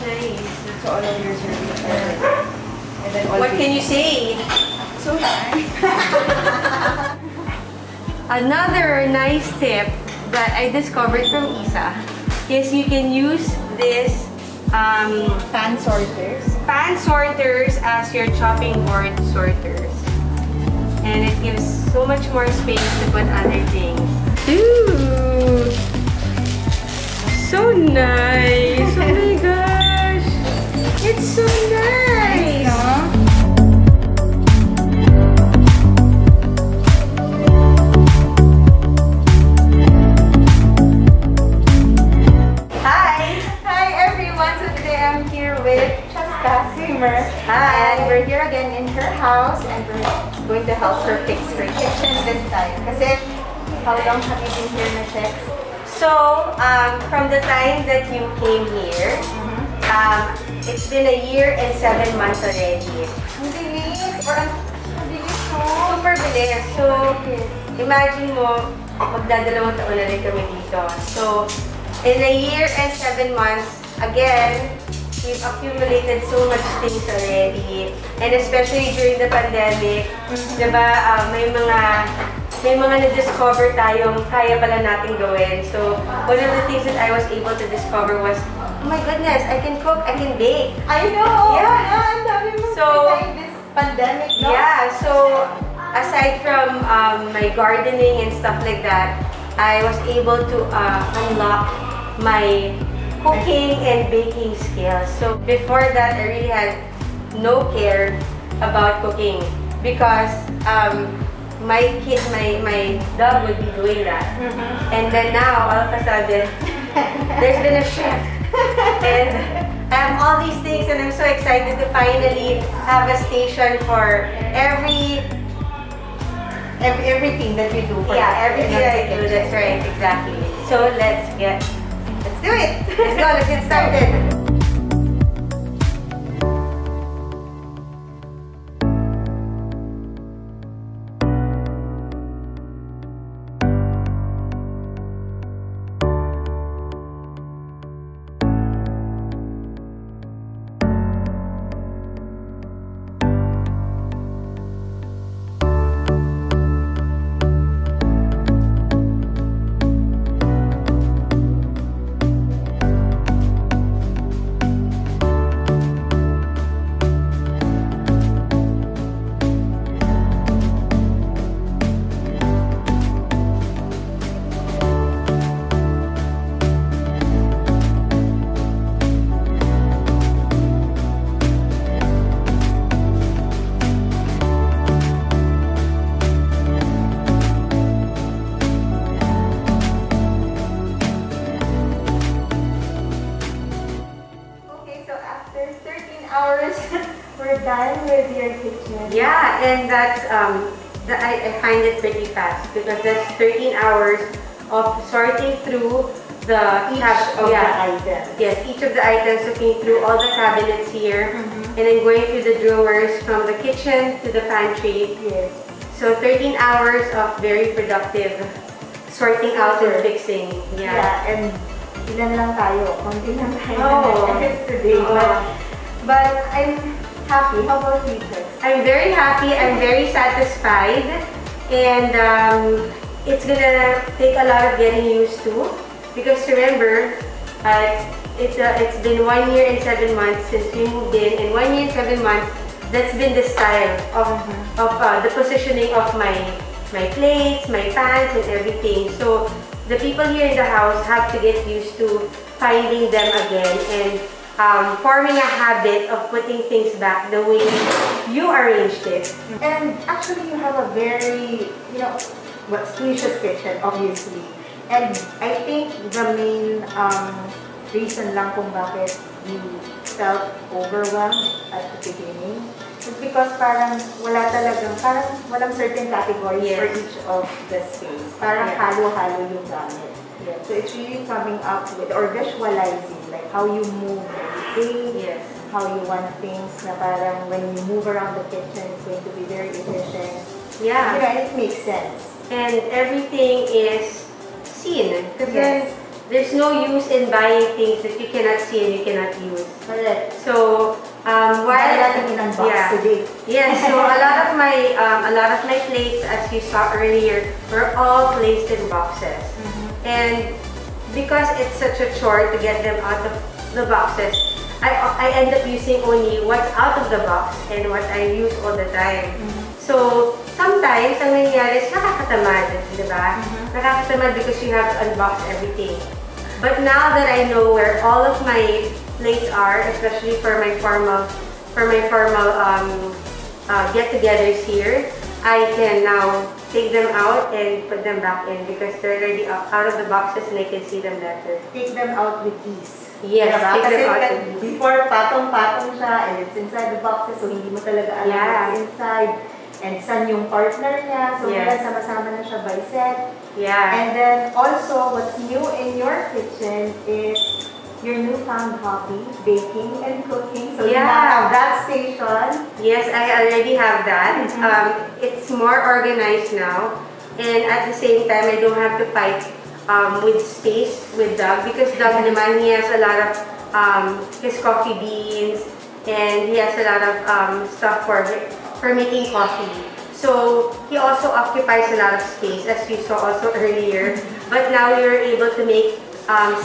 nice. So all of your services. And then all What can you say? So nice. Another nice tip that I discovered from Isa is you can use this Pan sorters. pan sorters as your chopping board sorters. And it gives so much more space to put other things. Ooh! So nice! Oh my gosh! It's so nice! Hi everyone. So today I'm here with Chesca Kramer. Hi. And we're here again in her house and we're going to help her fix her kitchen this time. Kasi how long have you been here, Chex? So, from the time that you came here, it's been a year and 7 months already. Ang bilis. Or ang bilis, no? Super bilis. So, imagine mo, magdadalawang taon na rin kami dito. So, in a year and 7 months, again, we've accumulated so much things already. And especially during the pandemic, diba, may mga na-discover tayong kaya pala natin gawin. So, one of the things that I was able to discover was, oh my goodness, I can cook, I can bake. I know! Yeah. Ang dami mo So, this pandemic, no? Yeah, so aside from my gardening and stuff like that, I was able to unlock my cooking and baking skills. So before that, I really had no care about cooking because my dog would be doing that. And then now, all of a sudden, there's been a shift. And I have all these things and I'm so excited to finally have a station for Everything that you do for everything that I do. That's right, exactly. So let's do it. Let's go, let's get started. Hours, we're done with your kitchen. Yeah, and that's I find it pretty fast because that's 13 hours of sorting through the the items. Yes, each of the items, looking through all the cabinets here, and then going through the drawers from the kitchen to the pantry. Yes. So 13 hours of very productive sorting out and fixing. Yeah, and ilan lang tayo, konti lang tayo Oh. today. But I'm happy. How about you, Chris? I'm very happy, I'm very satisfied, and it's gonna take a lot of getting used to because remember, it's been 1 year and 7 months since we moved in, and 1 year and 7 months, that's been the style of the positioning of my plates, my pans, and everything. So the people here in the house have to get used to finding them again and forming a habit of putting things back the way you arranged it. And actually, you have a very, spacious kitchen, obviously. And I think the main reason lang kung bakit you felt overwhelmed at the beginning is because parang walang certain categories for each of the space. Parang halo-halo yung gamit. Yeah. So it's really coming up with or visualizing like how you move every day, how you want things na parang when you move around the kitchen it's going to be very efficient. Yeah. It makes sense. And everything is seen. Because there's no use in buying things that you cannot see and you cannot use. Correct. So while today. yes, so a lot of my plates, as you saw earlier, were all placed in boxes. And because it's such a chore to get them out of the boxes, I end up using only what's out of the box and what I use all the time. So sometimes ang nangyayari is nakakatamad, di ba? Nakakatamad because you have to unbox everything. But now that I know where all of my plates are, especially for my formal get-togethers here, I can now take them out and put them back in because they're already out of the boxes and I can see them better. Take them out with ease. Yes, take them out with ease. Before, patong-patong siya and it's inside the boxes so hindi mo talaga alam what's inside and saan yung partner niya. So, sama-sama na siya by set. Yeah. And then also, what's new in your kitchen is your newfound hobby, baking and cooking. So you now have that station. Yes, I already have that. It's more organized now. And at the same time, I don't have to fight with space with Doug because Doug naman, he has a lot of his coffee beans and he has a lot of stuff for making coffee. So he also occupies a lot of space, as you saw also earlier. But now you're able to make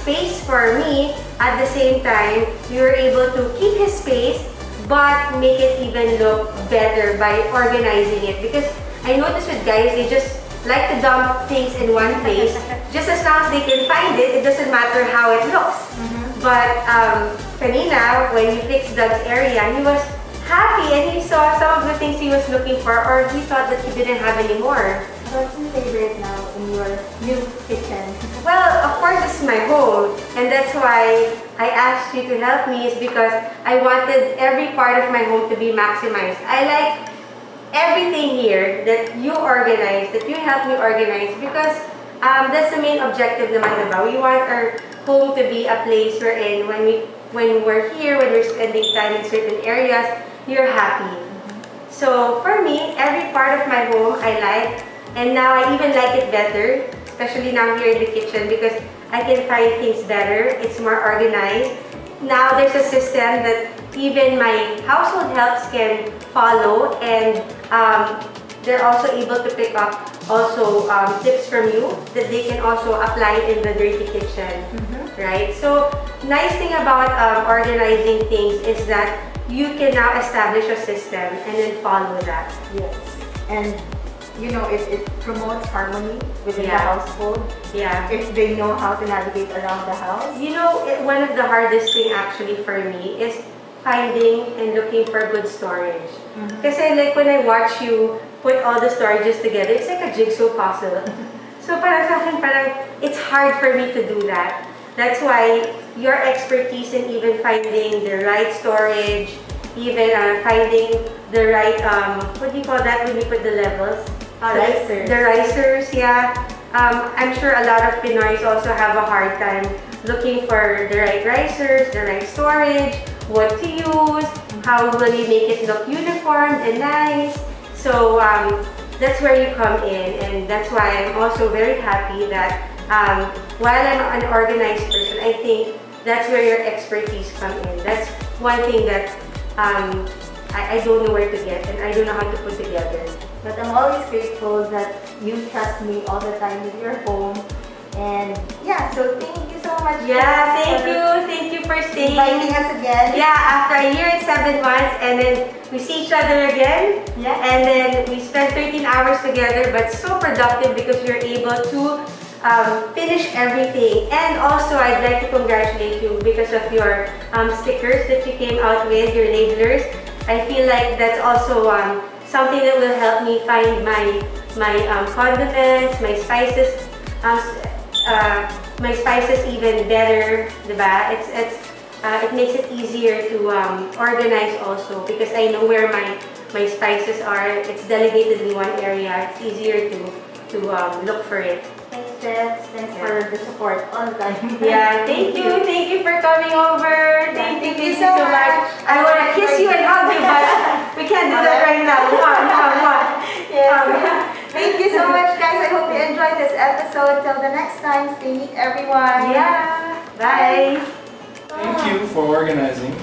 space for me. At the same time, you're able to keep his space but make it even look better by organizing it. Because I notice with guys, they just like to dump things in one place. Just as long as they can find it, it doesn't matter how it looks. But kanina, when you fixed Doug's area, he was happy and he saw some of the things he was looking for or he thought that he didn't have anymore. What's your favorite now in your new kitchen? Well, of course, this is my home, and that's why I asked you to help me is because I wanted every part of my home to be maximized. I like everything here that you organize, that you help me organize because that's the main objective naman, diba? We want our home to be a place wherein when we're here, when we're spending time in certain areas, you're happy. So for me, every part of my home I like. And now I even like it better, especially now here in the kitchen because I can find things better. It's more organized. Now there's a system that even my household helps can follow and they're also able to pick up also tips from you that they can also apply in the dirty kitchen, right? So nice thing about organizing things is that you can now establish a system and then follow that. Yes. And you know, it promotes harmony within the household. Yeah. If they know how to navigate around the house. You know, one of the hardest thing actually for me is finding and looking for good storage. Kasi like when I watch you put all the storages together, it's like a jigsaw puzzle. So parang sa akin, it's hard for me to do that. That's why your expertise in even finding the right storage, even finding the right, what do you call that when you put the levels? Risers. The risers, yeah. I'm sure a lot of Pinoys also have a hard time looking for the right risers, the right storage, what to use, how will you make it look uniform and nice. So that's where you come in, and that's why I'm also very happy that while I'm an organized person, I think that's where your expertise come in. That's one thing that I don't know where to get and I don't know how to put together. But I'm always grateful that you trust me all the time with your home. And yeah, so thank you so much. Yeah, thank you for staying. Inviting us again. Yeah, after a year and 7 months, and then we see each other again. Yeah. And then we spent 13 hours together, but so productive because you're able to finish everything. And also, I'd like to congratulate you because of your stickers that you came out with, your labelers. I feel like that's also something that will help me find my condiments, my spices even better, diba? It makes it easier to organize also because I know where my spices are. It's delegated in one area. It's easier to look for it. Thanks, Jess. Thanks for the support all the time. Yeah, thank you for coming over. Thank you so much. I want to kiss you and hug you, but we can't do that right now. Yes. Thank you so much, guys. I hope you enjoyed this episode. Till the next time, stay neat, everyone. Yeah. Bye. Thank you for organizing.